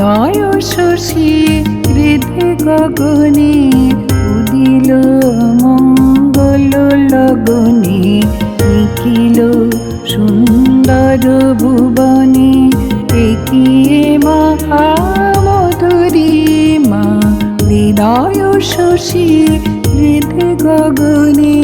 হৃদয় শশী হৃদে গগনে উদিল মঙ্গল লগনে নিখিল সুন্দর ভুবনে একিয়ে মহামধুরিমা হৃদয় শশী হৃদে গগনে।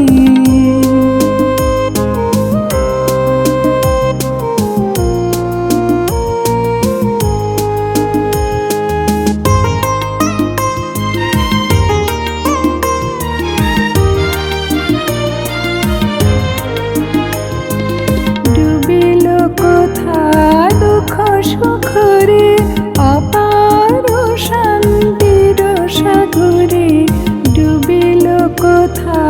সুখরে অপার শান্তির সাগরে ডুবিল কোথা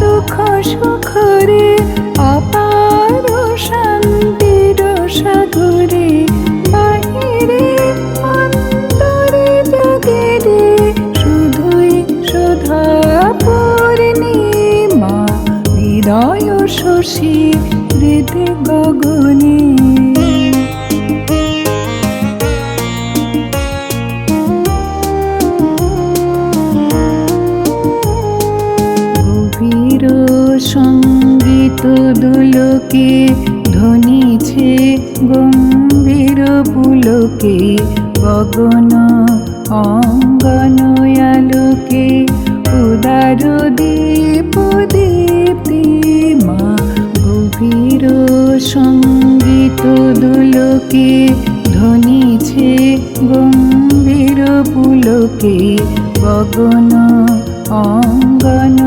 দুঃখ সুখরে অপার শান্তির সাগরে বাহিরে অন্তরে জগেরে শুধুই সুধা পূর্ণিমা হৃদয় শশী হৃদে গগনে। সঙ্গীত দুলোকে ধ্বনিছে গম্ভীর পুলকে গগন অঙ্গন আলোকে উদার দীপ দীপ্তিমা গভীর সঙ্গীত দুলোকে ধ্বনিছে গম্ভীর পুলকে গগন অঙ্গন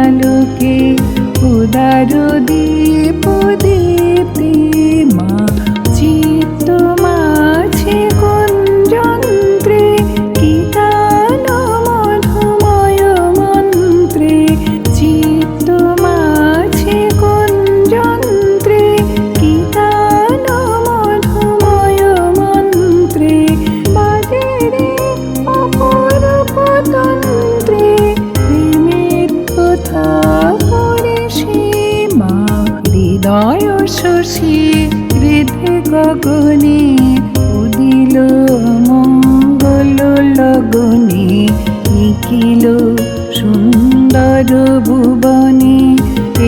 আলোকে উদার দীপ দীপ্তিমা চিত্ত মাঝে কুঞ্জন্ত্রে কি গান মধুময় মন্ত্রে চিত্ত মাঝে কুঞ্জন্ত্রে কি গান মধুময় মন্ত্রে বাজে রে অপরূপ তন্ত্রে প্রেমের কথা হৃদয় শশী হৃদে গগনে উদিল মঙ্গল লগনে নিখিল সুন্দর ভুবনে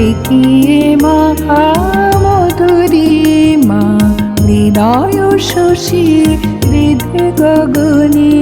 একিয়ে মহামধুরিমা হৃদয় শশী হৃদে গগনে।